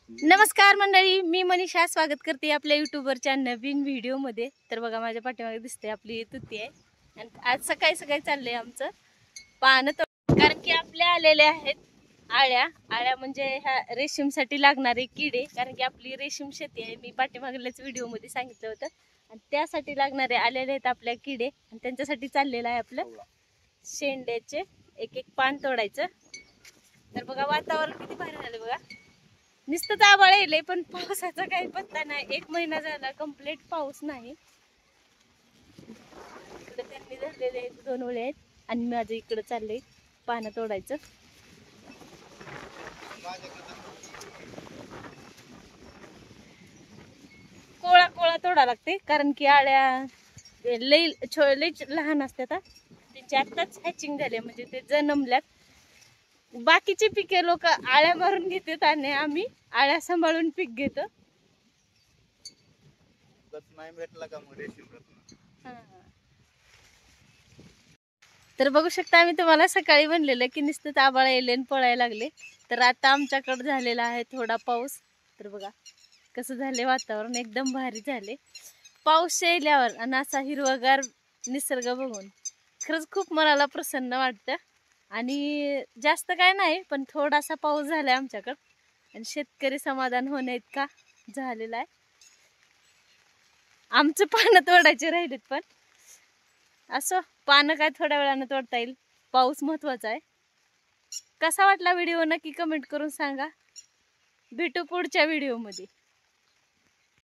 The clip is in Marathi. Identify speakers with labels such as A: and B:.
A: नमस्कार मंडळी, मी मनीषा स्वागत करते आपल्या यूट्यूबवरच्या नवीन व्हिडिओमध्ये। तर बघा माझ्या पाठीमागे दिसते आपली तुती आहे आणि आज सकाळी सकाळी चाललंय आमचं पानं कारण की आपल्या आलेल्या आहेत आळ्या म्हणजे ह्या रेशीमसाठी लागणारे किडे। कारण की आपली रेशीम शेती आहे, मी पाठीमागल्याच व्हिडिओमध्ये सांगितलं होतं आणि त्यासाठी लागणारे आलेले आहेत आपल्या किडे आणि त्यांच्यासाठी चाललेलं आहे आपलं शेंड्याचे एक एक पान तोडायचं। तर बघा वातावरण किती भारी झालं बघा, नुसतं आभाळ येले पण पावसाचा काही पत्ता नाही। 1 महिना झाला कंप्लीट पाऊस नाही। इकडे त्यांनी धरलेले 2 ओळे आहेत आणि माझं इकडे चाललंय पानं तोडायचं। कोळा कोळा तोडा लागते कारण की आळ्या लई लहान असतात, त्यांची आत्ताच हॅचिंग झाले म्हणजे ते जन्मल्यात। बाकीची पिके लोक आळ्या मारून घेतात आणि आम्ही आळ्या सांभाळून पीक घेतो। तर बघू शकता आम्ही तुम्हाला सकाळी म्हणलेलं की नुसतं आभाळ येले आणि पळायला लागले। तर आता आमच्याकडे झालेला आहे थोडा पाऊस। तर बघा कसं झाले वातावरण, एकदम भारी झाले पाऊस येल्यावर आणि असा हिरवागार निसर्ग बघून खरंच खूप मनाला प्रसन्न वाटतं। आणि जास्त काय नाही पण थोडासा पाऊस झालाय आमच्याकडं आणि शेतकरी समाधान होणे इतका झालेला आहे। आमचं पानं तोडायचे राहिलेत पण असं पानं काय थोड्या वेळानं तोडता येईल, पाऊस महत्वाचा आहे। कसा वाटला व्हिडिओ नक्की कमेंट करून सांगा। भेटू पुढच्या व्हिडिओमध्ये।